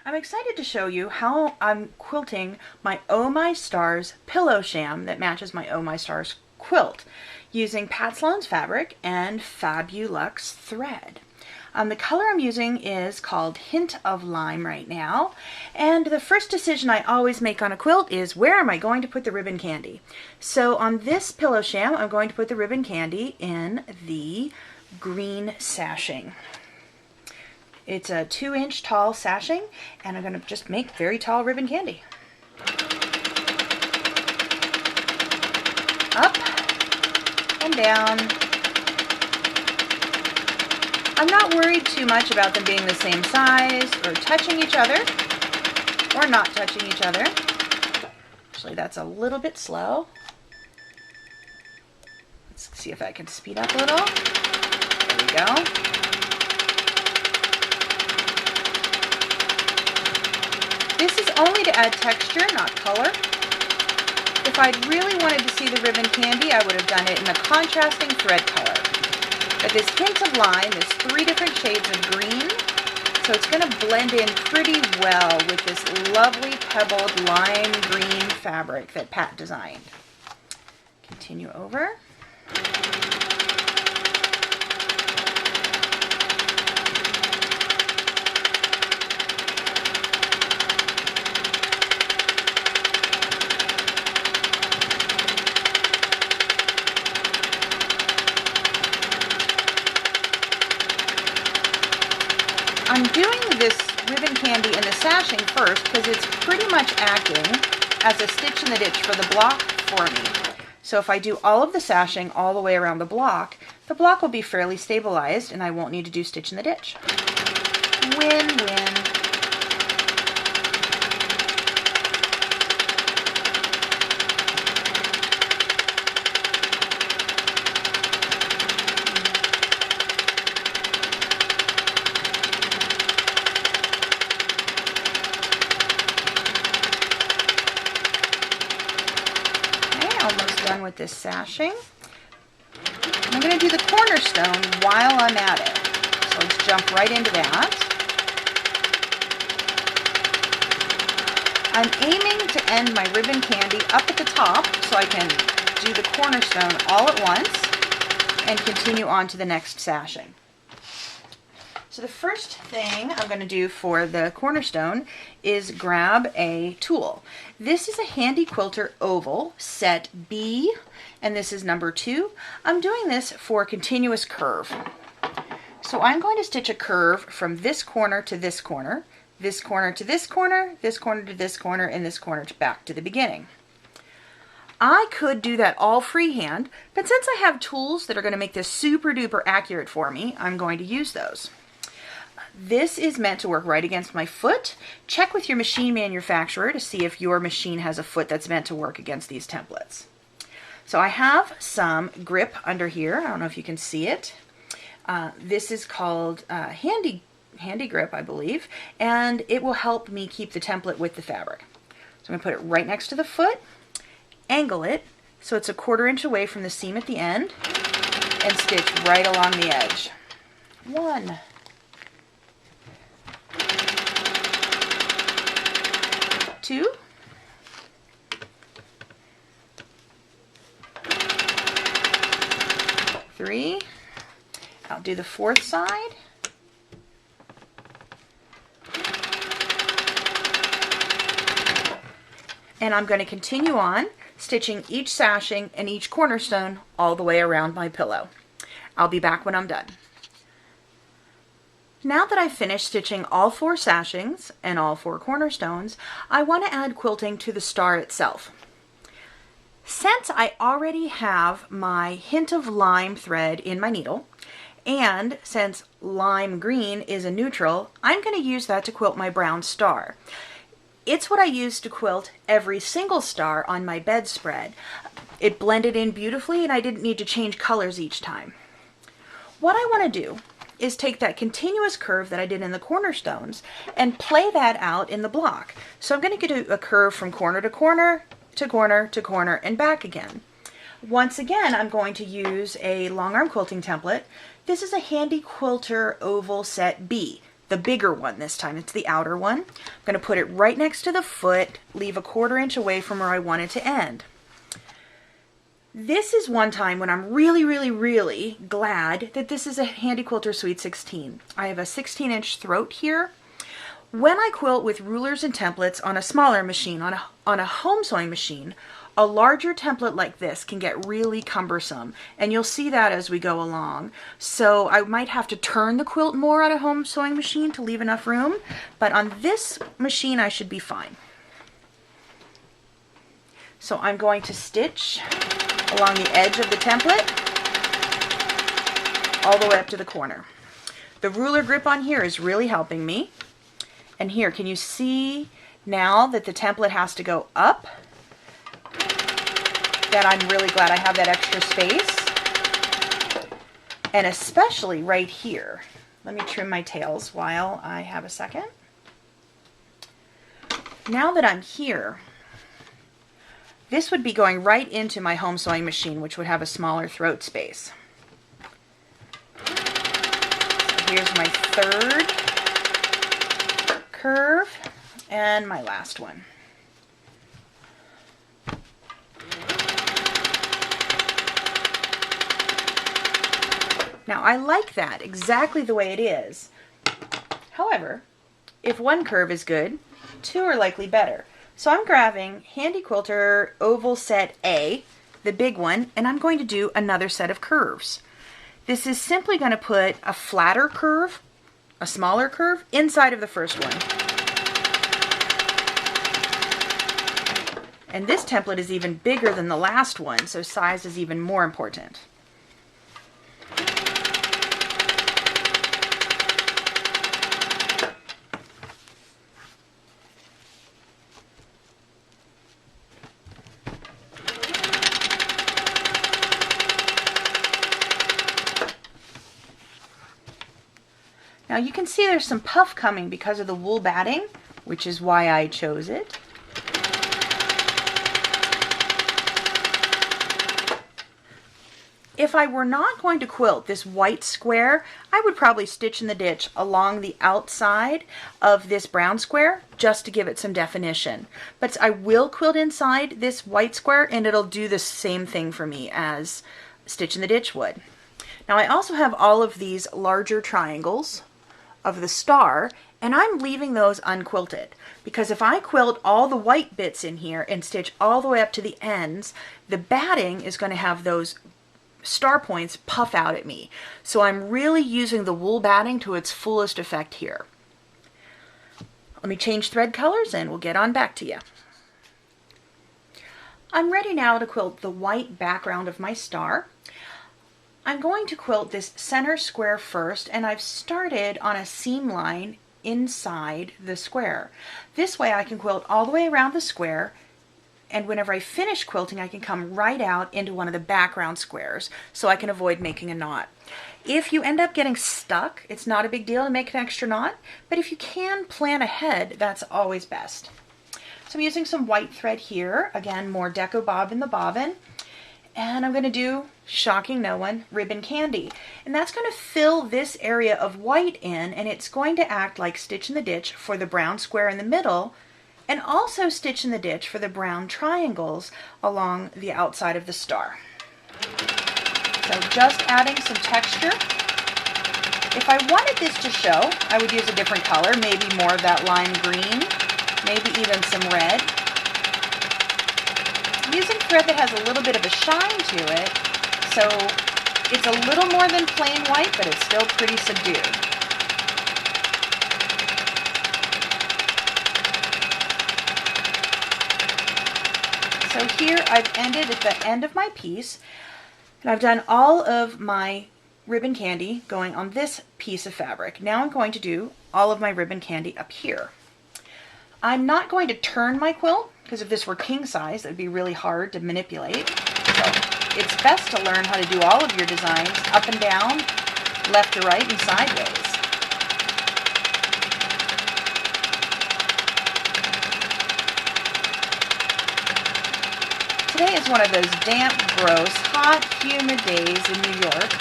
I'm excited to show you how I'm quilting my Oh My Stars pillow sham that matches my Oh My Stars quilt using Pat Sloan's fabric and Fabulux thread. The color I'm using is called Hint of Lime right now, and the first decision I always make on a quilt is where am I going to put the ribbon candy. So on this pillow sham I'm going to put the ribbon candy in the green sashing. It's a 2-inch tall sashing, and I'm going to just make very tall ribbon candy. Up and down. I'm not worried too much about them being the same size or touching each other or not touching each other. Actually, that's a little bit slow. Let's see if I can speed up a little. There we go. This is only to add texture, not color. If I'd really wanted to see the ribbon candy, I would have done it in a contrasting thread color. But this hint of lime is 3 different shades of green, so it's going to blend in pretty well with this lovely pebbled lime green fabric that Pat designed. Continue over. I'm doing this ribbon candy in the sashing first because it's pretty much acting as a stitch in the ditch for the block for me. So if I do all of the sashing all the way around the block will be fairly stabilized and I won't need to do stitch in the ditch. Win-win. Almost done with this sashing. I'm going to do the cornerstone while I'm at it. So let's jump right into that. I'm aiming to end my ribbon candy up at the top so I can do the cornerstone all at once and continue on to the next sashing. So the first thing I'm going to do for the cornerstone is grab a tool. This is a Handy Quilter Oval Set B, and this is number 2. I'm doing this for continuous curve. So I'm going to stitch a curve from this corner to this corner, this corner to this corner, this corner to this corner, and this corner to back to the beginning. I could do that all freehand, but since I have tools that are going to make this super duper accurate for me, I'm going to use those. This is meant to work right against my foot. Check with your machine manufacturer to see if your machine has a foot that's meant to work against these templates. So I have some grip under here. I don't know if you can see it. This is called Handy Grip, I believe, and it will help me keep the template with the fabric. So I'm going to put it right next to the foot, angle it so it's a 1/4 inch away from the seam at the end, and stitch right along the edge. 1, 2, 3. I'll do the 4th side. And I'm going to continue on stitching each sashing and each cornerstone all the way around my pillow. I'll be back when I'm done. Now that I've finished stitching all 4 sashings and all 4 cornerstones, I want to add quilting to the star itself. Since I already have my Hint of Lime thread in my needle, and since lime green is a neutral, I'm going to use that to quilt my brown star. It's what I use to quilt every single star on my bedspread. It blended in beautifully and I didn't need to change colors each time. What I want to do is take that continuous curve that I did in the cornerstones and play that out in the block. So I'm going to do a curve from corner to corner to corner to corner and back again. Once again, I'm going to use a long arm quilting template. This is a Handy Quilter Oval Set B. the bigger one this time. It's the outer one. I'm going to put it right next to the foot, leave a 1/4 inch away from where I want it to end. This is one time when I'm really, really, really glad that this is a Handy Quilter Sweet 16. I have a 16-inch throat here. When I quilt with rulers and templates on a smaller machine, on a home sewing machine, a larger template like this can get really cumbersome, and you'll see that as we go along. So I might have to turn the quilt more on a home sewing machine to leave enough room, but on this machine I should be fine. So I'm going to stitch along the edge of the template all the way up to the corner. The ruler grip on here is really helping me. And here, can you see now that the template has to go up? That I'm really glad I have that extra space. And especially right here. Let me trim my tails while I have a second. Now that I'm here, this would be going right into my home sewing machine, which would have a smaller throat space. So here's my 3rd curve and my last one. Now I like that exactly the way it is. However, if one curve is good, 2 are likely better. So I'm grabbing Handy Quilter Oval Set A, the big one, and I'm going to do another set of curves. This is simply going to put a flatter curve, a smaller curve, inside of the first one. And this template is even bigger than the last one, so size is even more important. Now you can see there's some puff coming because of the wool batting, which is why I chose it. If I were not going to quilt this white square, I would probably stitch in the ditch along the outside of this brown square just to give it some definition. But I will quilt inside this white square and it'll do the same thing for me as stitch in the ditch would. Now I also have all of these larger triangles of the star, and I'm leaving those unquilted because if I quilt all the white bits in here and stitch all the way up to the ends, the batting is going to have those star points puff out at me. So I'm really using the wool batting to its fullest effect here. Let me change thread colors and we'll get on back to you. I'm ready now to quilt the white background of my star. I'm going to quilt this center square first, and I've started on a seam line inside the square. This way I can quilt all the way around the square, and whenever I finish quilting I can come right out into one of the background squares so I can avoid making a knot. If you end up getting stuck, it's not a big deal to make an extra knot, but if you can plan ahead, that's always best. So I'm using some white thread here, again more Deco Bob in the bobbin, and I'm going to do, shocking no one, ribbon candy. And that's going to fill this area of white in, and it's going to act like stitch in the ditch for the brown square in the middle, and also stitch in the ditch for the brown triangles along the outside of the star. So just adding some texture. If I wanted this to show, I would use a different color, maybe more of that lime green, maybe even some red. I'm using thread that has a little bit of a shine to it, so it's a little more than plain white, but it's still pretty subdued. So here I've ended at the end of my piece, and I've done all of my ribbon candy going on this piece of fabric. Now I'm going to do all of my ribbon candy up here. I'm not going to turn my quilt, because if this were king size, it would be really hard to manipulate. So it's best to learn how to do all of your designs up and down, left to right, and sideways. Today is one of those damp, gross, hot, humid days in New York,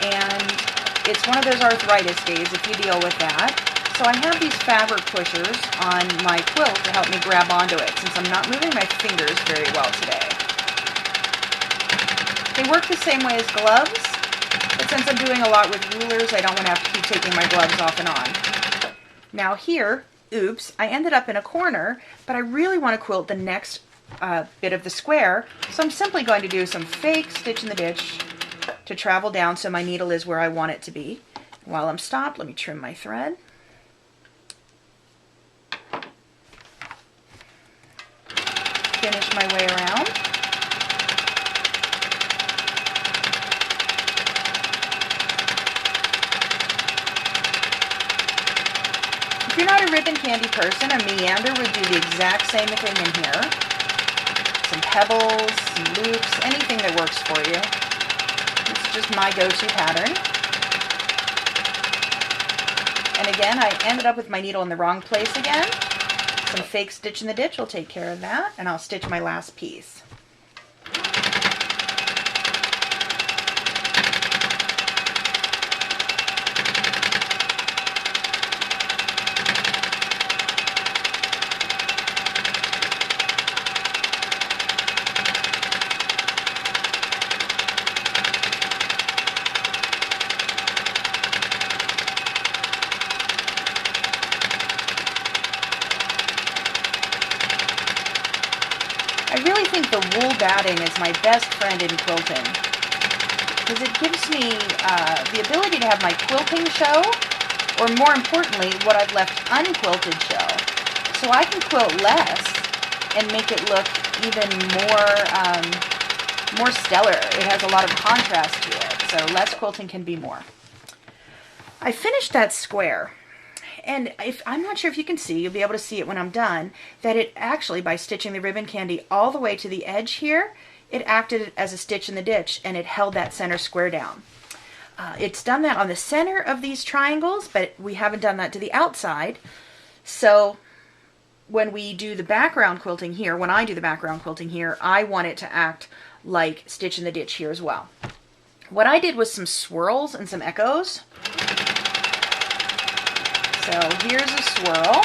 and it's one of those arthritis days if you deal with that. So I have these fabric pushers on my quilt to help me grab onto it since I'm not moving my fingers very well today. They work the same way as gloves, but since I'm doing a lot with rulers, I don't want to have to keep taking my gloves off and on. Now here, oops, I ended up in a corner, but I really want to quilt the next bit of the square, so I'm simply going to do some fake stitch in the ditch to travel down so my needle is where I want it to be. While I'm stopped, let me trim my thread. Finish my way around. If you're not a ribbon candy person, a meander would do the exact same thing in here. Some pebbles, some loops, anything that works for you. This is just my go-to pattern. And again, I ended up with my needle in the wrong place again. Some fake stitch in the ditch will take care of that, and I'll stitch my last piece. I really think the wool batting is my best friend in quilting because it gives me the ability to have my quilting show, or more importantly, what I've left unquilted show. So I can quilt less and make it look even more stellar. It has a lot of contrast to it, so less quilting can be more. I finished that square. And I'm not sure if you can see, you'll be able to see it when I'm done, that it actually, by stitching the ribbon candy all the way to the edge here, it acted as a stitch in the ditch and it held that center square down. It's done that on the center of these triangles, but we haven't done that to the outside. So when we do the background quilting here, when I do the background quilting here, I want it to act like stitch in the ditch here as well. What I did was some swirls and some echoes. So here's a swirl,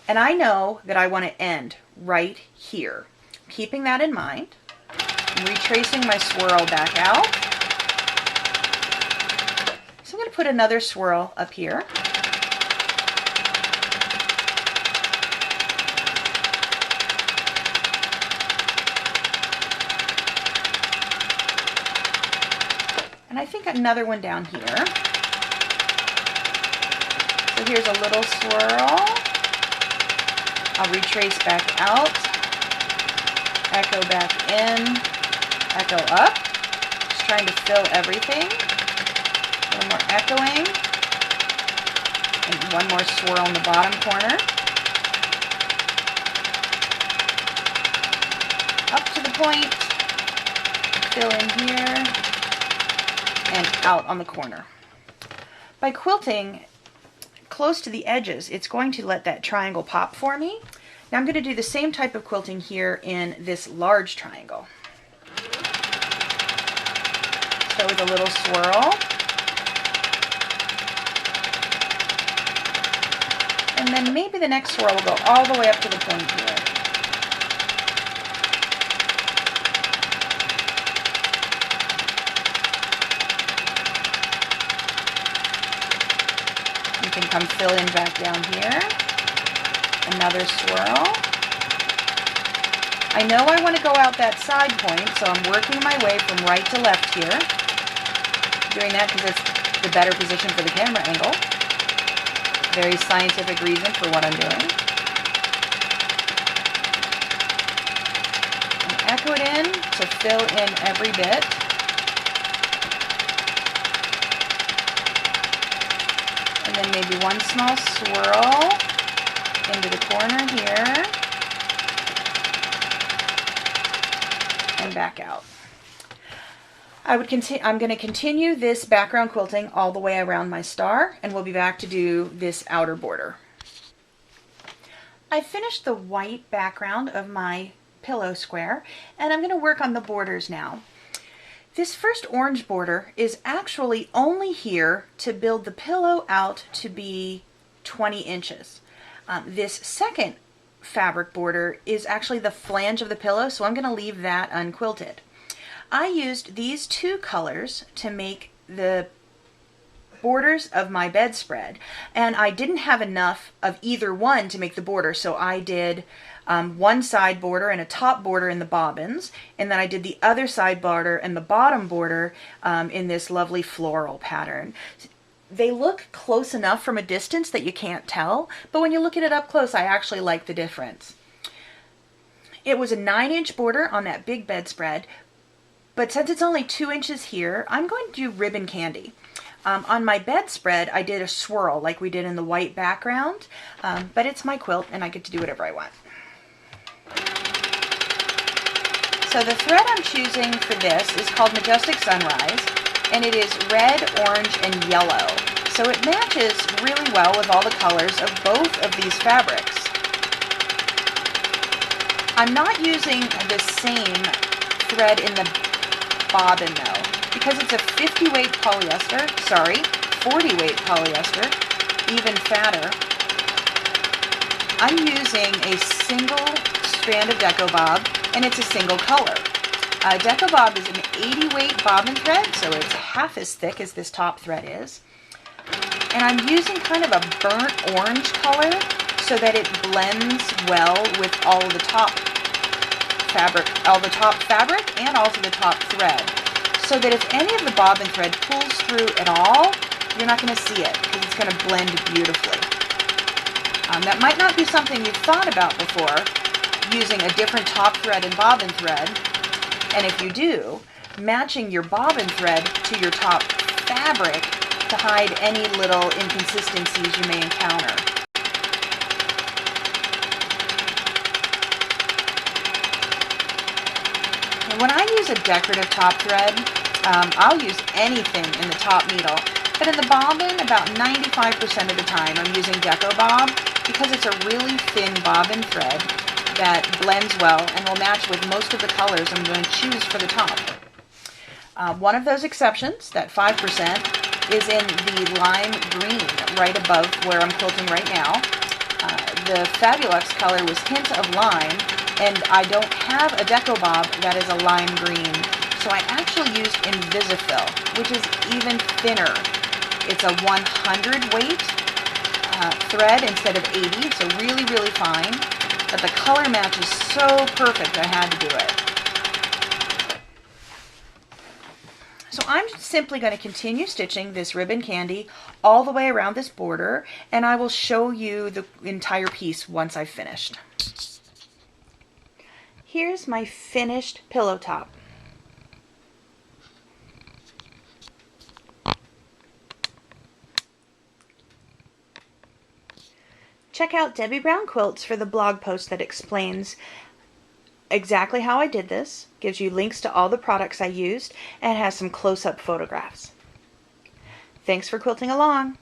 and I know that I want to end right here. Keeping that in mind, I'm retracing my swirl back out. So I'm going to put another swirl up here. And I think another one down here. So here's a little swirl. I'll retrace back out, echo back in, echo up. Just trying to fill everything. A little more echoing. And one more swirl in the bottom corner. Up to the point, fill in here, and out on the corner. By quilting close to the edges, it's going to let that triangle pop for me. Now I'm going to do the same type of quilting here in this large triangle. So with a little swirl. And then maybe the next swirl will go all the way up to the point here. You can come fill in back down here. Another swirl. I know I want to go out that side point, so I'm working my way from right to left here. Doing that because it's the better position for the camera angle. Very scientific reason for what I'm doing. And echo it in to fill in every bit. And then maybe one small swirl into the corner here. And back out. I'm going to continue this background quilting all the way around my star, and we'll be back to do this outer border. I finished the white background of my pillow square, and I'm going to work on the borders now. This first orange border is actually only here to build the pillow out to be 20 inches. This second fabric border is actually the flange of the pillow, so I'm going to leave that unquilted. I used these two colors to make the borders of my bedspread, and I didn't have enough of either one to make the border, so I did one side border and a top border in the bobbins, and then I did the other side border and the bottom border in this lovely floral pattern. They look close enough from a distance that you can't tell, but when you look at it up close, I actually like the difference. It was a 9-inch border on that big bedspread, but since it's only 2 inches here, I'm going to do ribbon candy. On my bedspread, I did a swirl like we did in the white background, but it's my quilt and I get to do whatever I want. So the thread I'm choosing for this is called Majestic Sunrise, and it is red, orange, and yellow. So it matches really well with all the colors of both of these fabrics. I'm not using the same thread in the bobbin though, because it's a 50 weight polyester, 40 weight polyester, even fatter. I'm using a single strand of Deco Bob, and it's a single color. Deco Bob is an 80 weight bobbin thread, so it's half as thick as this top thread is. And I'm using kind of a burnt orange color so that it blends well with all the top fabric and also the top thread. So that if any of the bobbin thread pulls through at all, you're not going to see it because it's going to blend beautifully. That might not be something you've thought about before, using a different top thread and bobbin thread. And if you do, matching your bobbin thread to your top fabric to hide any little inconsistencies you may encounter. And when I use a decorative top thread, I'll use anything in the top needle. But in the bobbin, about 95% of the time I'm using Deco Bob because it's a really thin bobbin thread that blends well and will match with most of the colors I'm going to choose for the top. One of those exceptions, that 5%, is in the lime green right above where I'm quilting right now. The Fabulux color was Hint of Lime, and I don't have a Deco Bob that is a lime green, so I actually used Invisifil, which is even thinner. It's a 100 weight thread instead of 80, so really, really fine. But the color match is so perfect, I had to do it. So I'm simply going to continue stitching this ribbon candy all the way around this border, and I will show you the entire piece once I've finished. Here's my finished pillow top. Check out Debbie Brown Quilts for the blog post that explains exactly how I did this, gives you links to all the products I used, and has some close-up photographs. Thanks for quilting along.